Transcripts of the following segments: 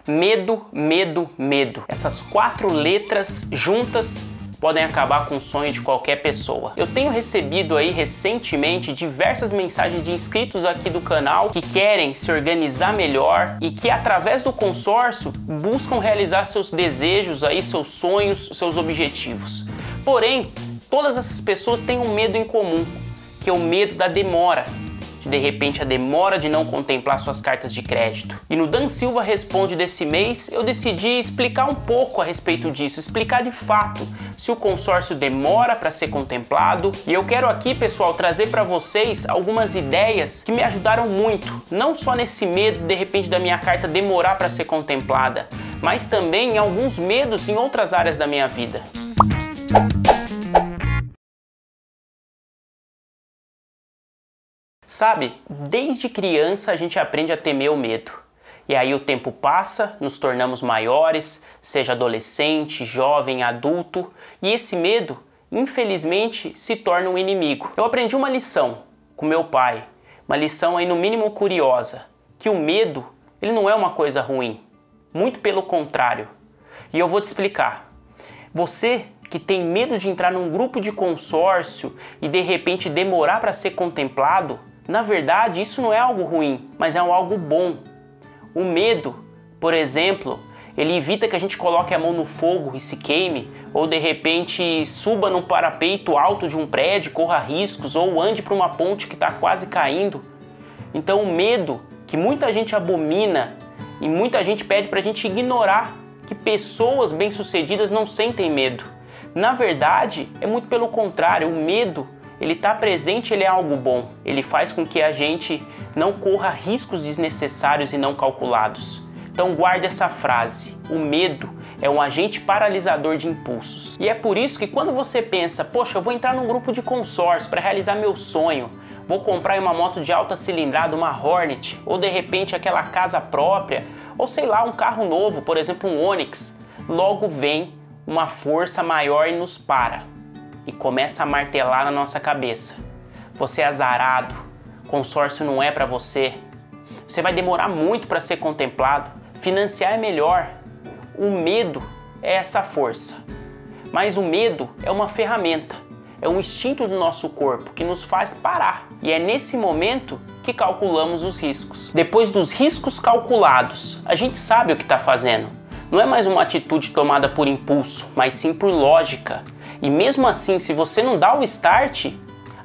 Medo, medo, medo. Essas 4 letras juntas podem acabar com o sonho de qualquer pessoa. Eu tenho recebido aí recentemente diversas mensagens de inscritos aqui do canal que querem se organizar melhor e que através do consórcio buscam realizar seus desejos aí, seus sonhos, seus objetivos. Porém, todas essas pessoas têm um medo em comum, que é o medo da demora. De repente a demora de não contemplar suas cartas de crédito. E no Dan Silva Responde desse mês, eu decidi explicar um pouco a respeito disso, explicar de fato se o consórcio demora para ser contemplado. E eu quero aqui, pessoal, trazer para vocês algumas ideias que me ajudaram muito, não só nesse medo de repente da minha carta demorar para ser contemplada, mas também em alguns medos em outras áreas da minha vida. Sabe, desde criança a gente aprende a temer o medo. E aí o tempo passa, nos tornamos maiores, seja adolescente, jovem, adulto, e esse medo, infelizmente, se torna um inimigo. Eu aprendi uma lição com meu pai, uma lição aí no mínimo curiosa, que o medo, ele não é uma coisa ruim, muito pelo contrário. E eu vou te explicar. Você que tem medo de entrar num grupo de consórcio e de repente demorar para ser contemplado, na verdade, isso não é algo ruim, mas é algo bom. O medo, por exemplo, ele evita que a gente coloque a mão no fogo e se queime, ou de repente suba num parapeito alto de um prédio, corra riscos, ou ande para uma ponte que está quase caindo. Então o medo, que muita gente abomina e muita gente pede para a gente ignorar, que pessoas bem-sucedidas não sentem medo. Na verdade, é muito pelo contrário, o medo ele está presente, ele é algo bom. Ele faz com que a gente não corra riscos desnecessários e não calculados. Então guarde essa frase. O medo é um agente paralisador de impulsos. E é por isso que quando você pensa, poxa, eu vou entrar num grupo de consórcio para realizar meu sonho, vou comprar uma moto de alta cilindrada, uma Hornet, ou de repente aquela casa própria, ou sei lá, um carro novo, por exemplo um Onix, logo vem uma força maior e nos para. E começa a martelar na nossa cabeça. Você é azarado, consórcio não é para você. Você vai demorar muito para ser contemplado. Financiar é melhor. O medo é essa força. Mas o medo é uma ferramenta. É um instinto do nosso corpo que nos faz parar. E é nesse momento que calculamos os riscos. Depois dos riscos calculados, a gente sabe o que está fazendo. Não é mais uma atitude tomada por impulso, mas sim por lógica. E mesmo assim, se você não dá o start,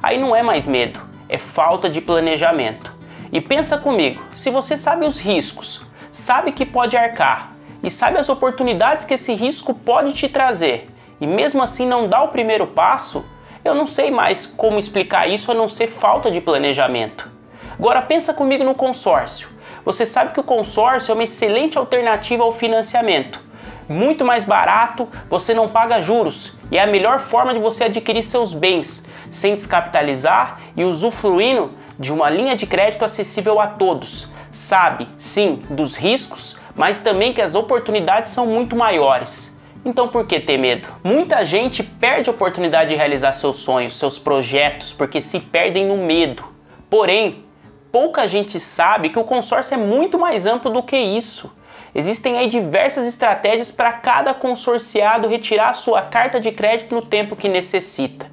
aí não é mais medo, é falta de planejamento. E pensa comigo, se você sabe os riscos, sabe que pode arcar e sabe as oportunidades que esse risco pode te trazer, e mesmo assim não dá o primeiro passo, eu não sei mais como explicar isso a não ser falta de planejamento. Agora pensa comigo no consórcio. Você sabe que o consórcio é uma excelente alternativa ao financiamento. Muito mais barato, você não paga juros e é a melhor forma de você adquirir seus bens, sem descapitalizar e usufruindo de uma linha de crédito acessível a todos. Sabe, sim, dos riscos, mas também que as oportunidades são muito maiores. Então por que ter medo? Muita gente perde a oportunidade de realizar seus sonhos, seus projetos, porque se perdem no medo. Porém, pouca gente sabe que o consórcio é muito mais amplo do que isso. Existem aí diversas estratégias para cada consorciado retirar a sua carta de crédito no tempo que necessita.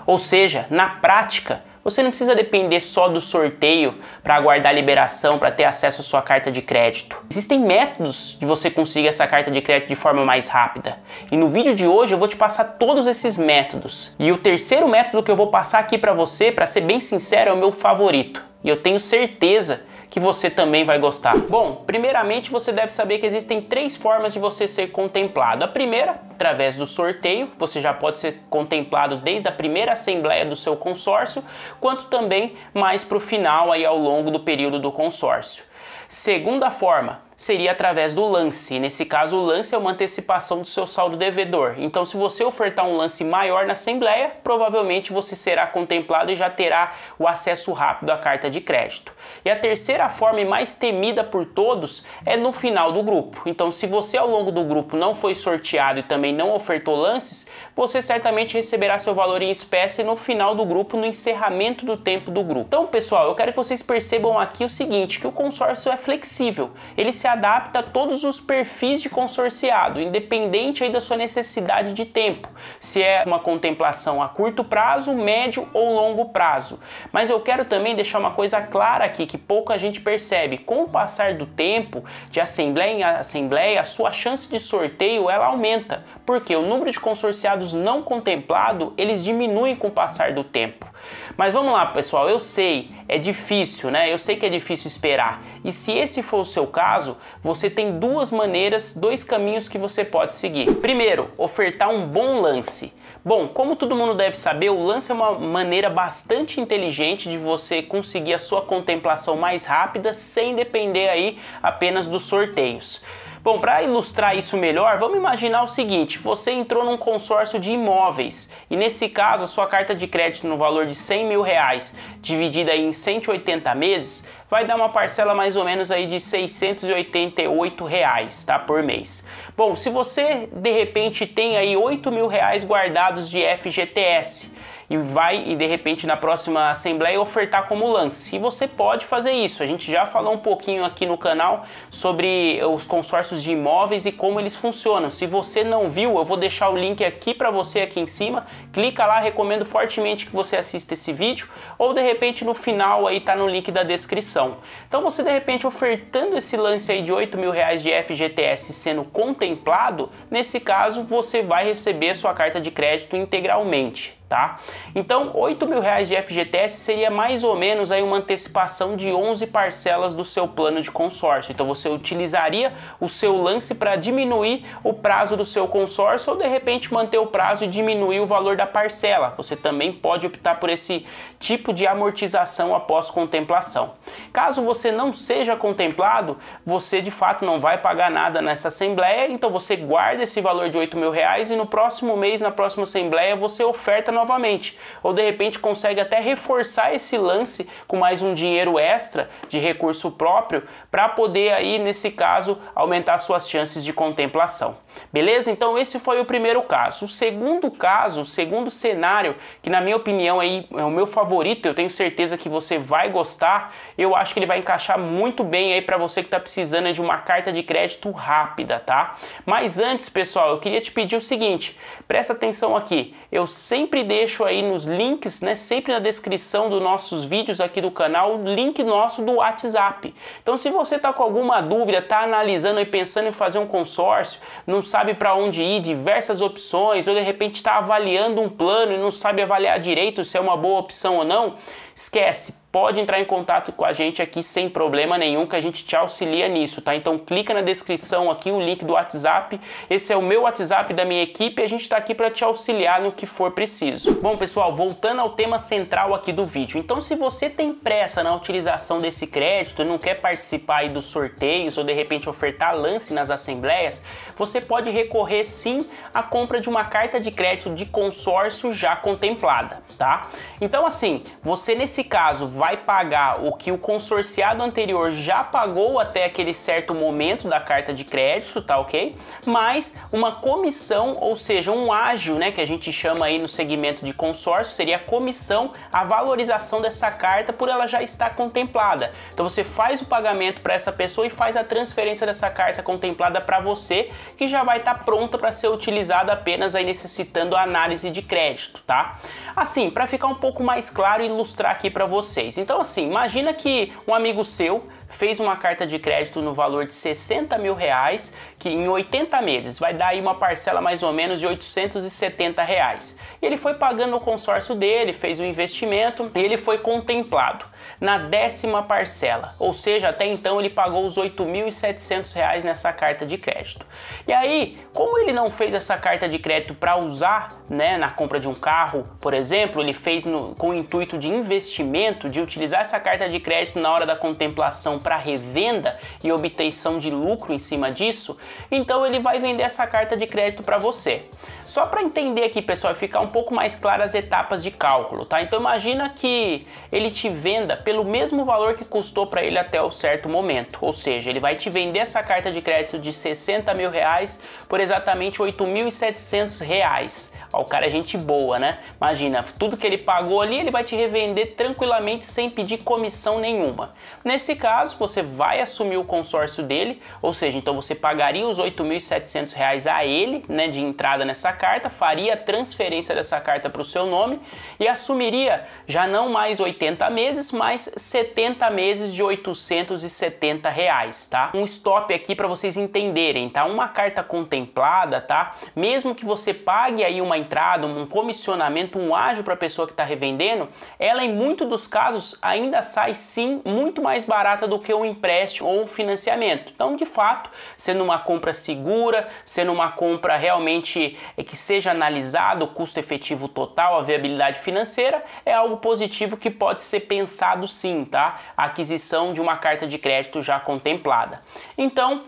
Ou seja, na prática, você não precisa depender só do sorteio para aguardar a liberação para ter acesso à sua carta de crédito. Existem métodos de você conseguir essa carta de crédito de forma mais rápida. E no vídeo de hoje eu vou te passar todos esses métodos. E o terceiro método que eu vou passar aqui para você, para ser bem sincero, é o meu favorito. E eu tenho certeza que você também vai gostar. Bom, primeiramente você deve saber que existem 3 formas de você ser contemplado. A primeira, através do sorteio, você já pode ser contemplado desde a primeira assembleia do seu consórcio, quanto também mais para o final aí ao longo do período do consórcio. Segunda forma seria através do lance, e nesse caso o lance é uma antecipação do seu saldo devedor. Então se você ofertar um lance maior na assembleia, provavelmente você será contemplado e já terá o acesso rápido à carta de crédito. E a terceira forma e mais temida por todos é no final do grupo. Então se você ao longo do grupo não foi sorteado e também não ofertou lances, você certamente receberá seu valor em espécie no final do grupo, no encerramento do tempo do grupo. Então pessoal, eu quero que vocês percebam aqui o seguinte, que o consórcio é flexível, ele se se adapta a todos os perfis de consorciado, independente aí da sua necessidade de tempo, se é uma contemplação a curto prazo, médio ou longo prazo. Mas eu quero também deixar uma coisa clara aqui, que pouca gente percebe. Com o passar do tempo, de assembleia em assembleia, a sua chance de sorteio ela aumenta, porque o número de consorciados não contemplado, eles diminuem com o passar do tempo. Mas vamos lá, pessoal, eu sei, é difícil, né? Eu sei que é difícil esperar. E se esse for o seu caso, você tem duas maneiras, dois caminhos que você pode seguir. Primeiro, ofertar um bom lance. Bom, como todo mundo deve saber, o lance é uma maneira bastante inteligente de você conseguir a sua contemplação mais rápida, sem depender aí apenas dos sorteios. Bom, para ilustrar isso melhor, vamos imaginar o seguinte: você entrou num consórcio de imóveis e nesse caso a sua carta de crédito no valor de R$100 mil, dividida aí em 180 meses, vai dar uma parcela mais ou menos aí de R$ 688, tá, por mês. Bom, se você de repente tem aí R$8 mil guardados de FGTS, e de repente na próxima assembleia ofertar como lance. E você pode fazer isso. A gente já falou um pouquinho aqui no canal sobre os consórcios de imóveis e como eles funcionam. Se você não viu, eu vou deixar o link aqui para você aqui em cima. Clica lá, recomendo fortemente que você assista esse vídeo, ou de repente no final aí tá no link da descrição. Então você de repente ofertando esse lance aí de R$8 mil de FGTS sendo contemplado, nesse caso você vai receber sua carta de crédito integralmente. Tá? Então, R$8 mil de FGTS seria mais ou menos aí uma antecipação de 11 parcelas do seu plano de consórcio. Então, você utilizaria o seu lance para diminuir o prazo do seu consórcio ou, de repente, manter o prazo e diminuir o valor da parcela. Você também pode optar por esse tipo de amortização após contemplação. Caso você não seja contemplado, você, de fato, não vai pagar nada nessa assembleia, então você guarda esse valor de R$8 mil e no próximo mês, na próxima assembleia, você oferta novamente, ou de repente consegue até reforçar esse lance com mais um dinheiro extra de recurso próprio para poder aí, nesse caso, aumentar suas chances de contemplação. Beleza? Então esse foi o primeiro caso. O segundo caso, o segundo cenário, que na minha opinião aí é o meu favorito, eu tenho certeza que você vai gostar, eu acho que ele vai encaixar muito bem aí para você que está precisando de uma carta de crédito rápida, tá? Mas antes, pessoal, eu queria te pedir o seguinte, presta atenção aqui, eu sempre deixo aí nos links, né, sempre na descrição dos nossos vídeos aqui do canal, o link nosso do WhatsApp. Então se você está com alguma dúvida, está analisando e pensando em fazer um consórcio, não sabe para onde ir, diversas opções, ou de repente está avaliando um plano e não sabe avaliar direito se é uma boa opção ou não, esquece, pode entrar em contato com a gente aqui sem problema nenhum que a gente te auxilia nisso, tá? Então clica na descrição aqui, o link do WhatsApp, esse é o meu WhatsApp da minha equipe e a gente está aqui para te auxiliar no que for preciso. Bom, pessoal, voltando ao tema central aqui do vídeo, então se você tem pressa na utilização desse crédito e não quer participar aí dos sorteios ou de repente ofertar lance nas assembleias, você pode recorrer sim à compra de uma carta de crédito de consórcio já contemplada, tá? Então assim, você nesse caso vai pagar o que o consorciado anterior já pagou até aquele certo momento da carta de crédito, tá ok? Mais uma comissão, ou seja, um ágio, né, que a gente chama aí no segmento de consórcio, seria a comissão, a valorização dessa carta por ela já estar contemplada. Então você faz o pagamento para essa pessoa e faz a transferência dessa carta contemplada para você, que já vai estar pronta para ser utilizada apenas aí necessitando a análise de crédito, tá? Assim, para ficar um pouco mais claro e ilustrar aqui para vocês. Então assim, imagina que um amigo seu fez uma carta de crédito no valor de R$60 mil, que em 80 meses vai dar aí uma parcela mais ou menos de R$870. E ele foi pagando o consórcio dele, fez o investimento e ele foi contemplado na 10ª parcela, ou seja, até então ele pagou os R$8.700 nessa carta de crédito. E aí, como ele não fez essa carta de crédito para usar, né, na compra de um carro, por exemplo, ele fez com o intuito de investimento, de utilizar essa carta de crédito na hora da contemplação para revenda e obtenção de lucro em cima disso, então ele vai vender essa carta de crédito para você. Só para entender aqui, pessoal, e ficar um pouco mais claro as etapas de cálculo, tá? Então imagina que ele te venda venda pelo mesmo valor que custou para ele até o certo momento. Ou seja, ele vai te vender essa carta de crédito de 60 mil reais por exatamente 8.700 reais. Ó, o cara é gente boa, né? Imagina, tudo que ele pagou ali, ele vai te revender tranquilamente sem pedir comissão nenhuma. Nesse caso, você vai assumir o consórcio dele, ou seja, então você pagaria os 8.700 reais a ele, né, de entrada nessa carta, faria a transferência dessa carta para o seu nome e assumiria já não mais 80 meses, mas 70 meses de 870 reais, tá? Um stop aqui para vocês entenderem, tá? Uma carta contemplada, tá? Mesmo que você pague aí uma entrada, um comissionamento, um ágio para a pessoa que está revendendo, ela em muitos dos casos ainda sai sim muito mais barata do que um empréstimo ou um financiamento. Então, de fato, sendo uma compra segura, sendo uma compra realmente que seja analisado o custo efetivo total, a viabilidade financeira, é algo positivo que pode ser pensado sim, tá? A aquisição de uma carta de crédito já contemplada. Então,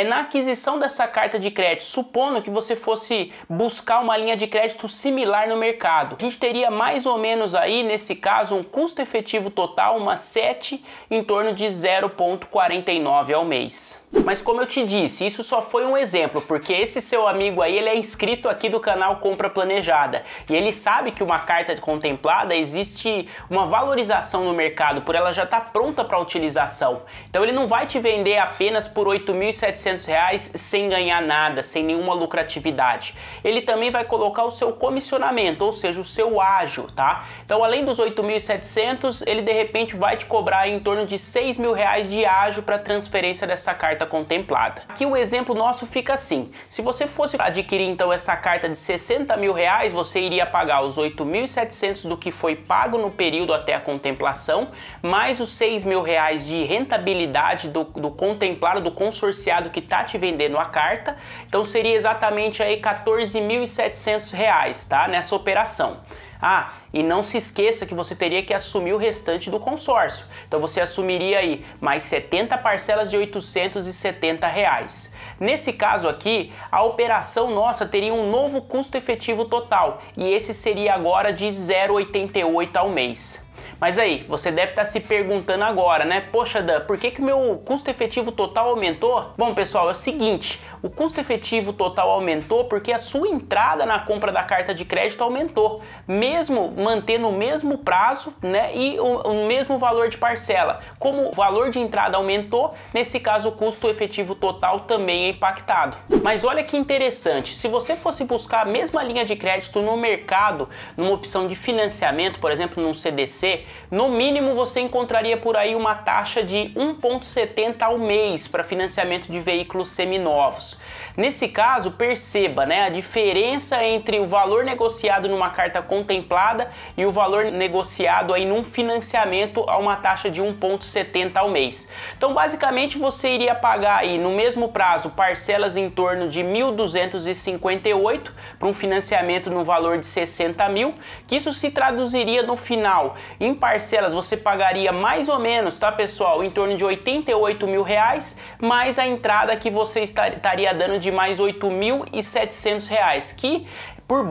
na aquisição dessa carta de crédito, supondo que você fosse buscar uma linha de crédito similar no mercado, a gente teria mais ou menos aí, nesse caso, um custo efetivo total, uma 7, em torno de 0,49 ao mês. Mas como eu te disse, isso só foi um exemplo, porque esse seu amigo aí, ele é inscrito aqui do canal Compra Planejada e ele sabe que uma carta contemplada existe uma valorização no mercado por ela já estar pronta para utilização. Então ele não vai te vender apenas por R$ 8.700 sem ganhar nada, sem nenhuma lucratividade. Ele também vai colocar o seu comissionamento, ou seja, o seu ágio, tá? Então além dos 8.700, ele de repente vai te cobrar em torno de R$ 6.000 de ágio para transferência dessa carta contemplada. Aqui o exemplo nosso fica assim: se você fosse adquirir então essa carta de 60 mil reais, você iria pagar os 8.700 do que foi pago no período até a contemplação, mais os 6 mil reais de rentabilidade do contemplado, do consorciado que tá te vendendo a carta. Então seria exatamente aí 14.700 reais, tá? Nessa operação. Ah, e não se esqueça que você teria que assumir o restante do consórcio. Então você assumiria aí mais 70 parcelas de 870 reais. Nesse caso aqui, a operação nossa teria um novo custo efetivo total e esse seria agora de 0,88 ao mês. Mas aí, você deve estar se perguntando agora, né? Poxa, Dan, por que o meu custo efetivo total aumentou? Bom, pessoal, é o seguinte, o custo efetivo total aumentou porque a sua entrada na compra da carta de crédito aumentou, mesmo mantendo o mesmo prazo, né, e o mesmo valor de parcela. Como o valor de entrada aumentou, nesse caso o custo efetivo total também é impactado. Mas olha que interessante, se você fosse buscar a mesma linha de crédito no mercado, numa opção de financiamento, por exemplo, num CDC, no mínimo você encontraria por aí uma taxa de 1,70 ao mês para financiamento de veículos seminovos. Nesse caso, perceba, né, a diferença entre o valor negociado numa carta contemplada e o valor negociado aí num financiamento a uma taxa de 1,70 ao mês. Então, basicamente, você iria pagar aí no mesmo prazo parcelas em torno de 1.258 para um financiamento no valor de 60 mil, que isso se traduziria no final em parcelas, você pagaria mais ou menos, tá, pessoal, em torno de 88 mil reais, mais a entrada que você estaria dando de mais 8.700 reais, que por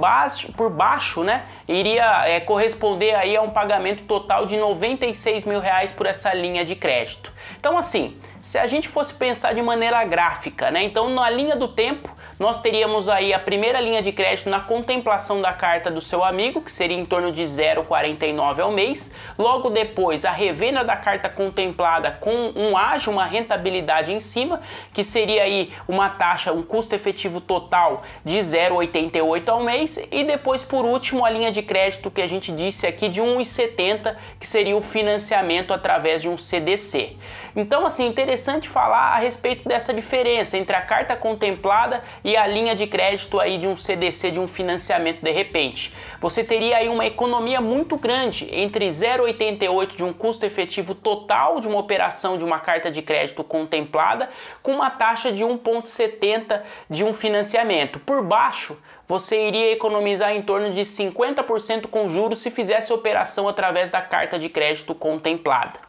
baixo, né, iria corresponder aí a um pagamento total de 96 mil reais por essa linha de crédito. Então, assim, se a gente fosse pensar de maneira gráfica, né, então na linha do tempo, nós teríamos aí a primeira linha de crédito na contemplação da carta do seu amigo, que seria em torno de 0,49 ao mês. Logo depois, a revenda da carta contemplada com um ágio, uma rentabilidade em cima, que seria aí uma taxa, um custo efetivo total de 0,88 ao mês. E depois, por último, a linha de crédito que a gente disse aqui de 1,70, que seria o financiamento através de um CDC. Então, assim, interessante falar a respeito dessa diferença entre a carta contemplada e a linha de crédito aí de um CDC, de um financiamento de repente. Você teria aí uma economia muito grande entre 0,88 de um custo efetivo total de uma operação de uma carta de crédito contemplada com uma taxa de 1,70 de um financiamento. Por baixo, você iria economizar em torno de 50% com juros se fizesse a operação através da carta de crédito contemplada.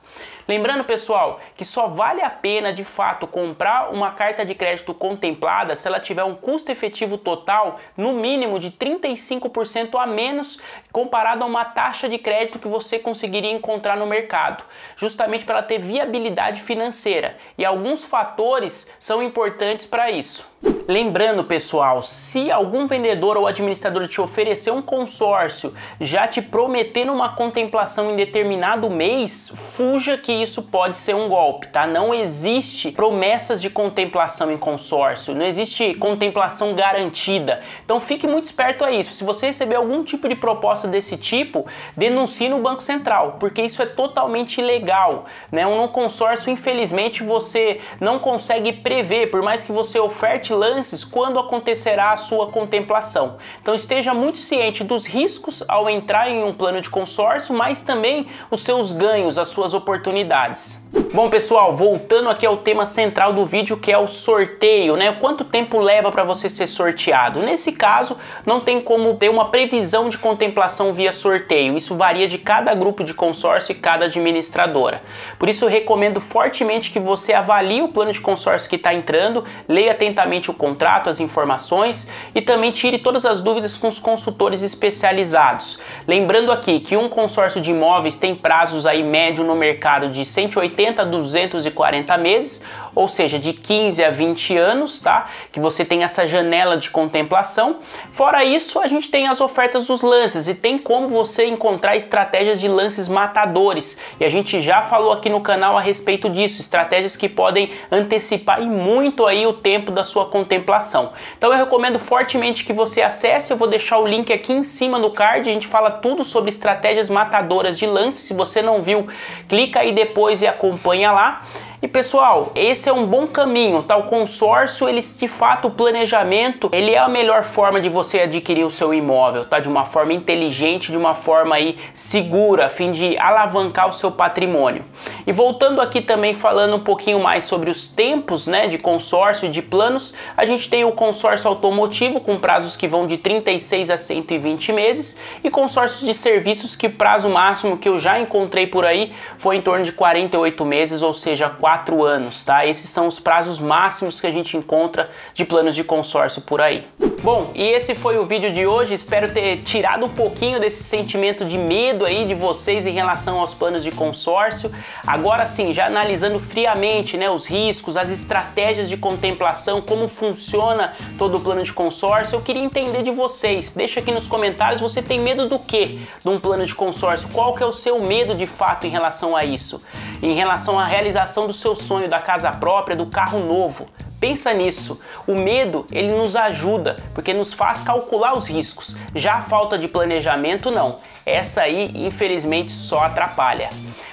Lembrando, pessoal, que só vale a pena de fato comprar uma carta de crédito contemplada se ela tiver um custo efetivo total no mínimo de 35% a menos comparado a uma taxa de crédito que você conseguiria encontrar no mercado, justamente para ela ter viabilidade financeira. E alguns fatores são importantes para isso. Lembrando, pessoal, se algum vendedor ou administrador te oferecer um consórcio, já te prometendo uma contemplação em determinado mês, fuja, que isso pode ser um golpe, tá? Não existe promessas de contemplação em consórcio, não existe contemplação garantida. Então fique muito esperto a isso. Se você receber algum tipo de proposta desse tipo, denuncie no Banco Central, porque isso é totalmente ilegal, né? Um consórcio, infelizmente, você não consegue prever, por mais que você oferte lances, quando acontecerá a sua contemplação. Então esteja muito ciente dos riscos ao entrar em um plano de consórcio, mas também os seus ganhos, as suas oportunidades. Bom, pessoal, voltando aqui ao tema central do vídeo, que é o sorteio, né? Quanto tempo leva para você ser sorteado? Nesse caso, não tem como ter uma previsão de contemplação via sorteio. Isso varia de cada grupo de consórcio e cada administradora. Por isso, eu recomendo fortemente que você avalie o plano de consórcio que está entrando, leia atentamente o contrato, as informações e também tire todas as dúvidas com os consultores especializados. Lembrando aqui que um consórcio de imóveis tem prazos aí médio no mercado de 180 a 240 meses, ou seja, de 15 a 20 anos, tá? Que você tem essa janela de contemplação. Fora isso, a gente tem as ofertas dos lances e tem como você encontrar estratégias de lances matadores. E a gente já falou aqui no canal a respeito disso, estratégias que podem antecipar e muito aí o tempo da sua contemplação. Então eu recomendo fortemente que você acesse, eu vou deixar o link aqui em cima do card, a gente fala tudo sobre estratégias matadoras de lance. Se você não viu, clica aí depois e acompanha lá. E pessoal, esse é um bom caminho, tá? O consórcio, ele de fato, o planejamento, ele é a melhor forma de você adquirir o seu imóvel, tá? De uma forma inteligente, de uma forma aí segura, a fim de alavancar o seu patrimônio. E voltando aqui também falando um pouquinho mais sobre os tempos, né, de consórcio e de planos, a gente tem o consórcio automotivo com prazos que vão de 36 a 120 meses e consórcios de serviços que o prazo máximo que eu já encontrei por aí foi em torno de 48 meses, ou seja, 4 anos, tá? Esses são os prazos máximos que a gente encontra de planos de consórcio por aí. Bom, e esse foi o vídeo de hoje, espero ter tirado um pouquinho desse sentimento de medo aí de vocês em relação aos planos de consórcio. Agora sim, já analisando friamente, né, os riscos, as estratégias de contemplação, como funciona todo o plano de consórcio, eu queria entender de vocês. Deixa aqui nos comentários, você tem medo do quê de um plano de consórcio? Qual que é o seu medo de fato em relação a isso? Em relação à realização do seu sonho da casa própria, do carro novo. Pensa nisso. O medo, ele nos ajuda, porque nos faz calcular os riscos. Já a falta de planejamento, não. Essa aí, infelizmente, só atrapalha.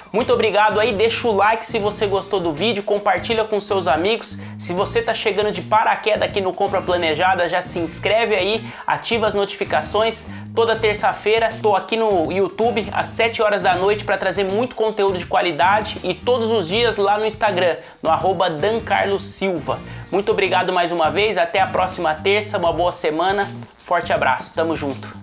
Muito obrigado aí, deixa o like se você gostou do vídeo, compartilha com seus amigos. Se você tá chegando de paraquedas aqui no Compra Planejada, já se inscreve aí, ativa as notificações. Toda terça-feira tô aqui no YouTube às 7 horas da noite para trazer muito conteúdo de qualidade e todos os dias lá no Instagram, no @dancarlosilva. Muito obrigado mais uma vez, até a próxima terça, uma boa semana, forte abraço, tamo junto.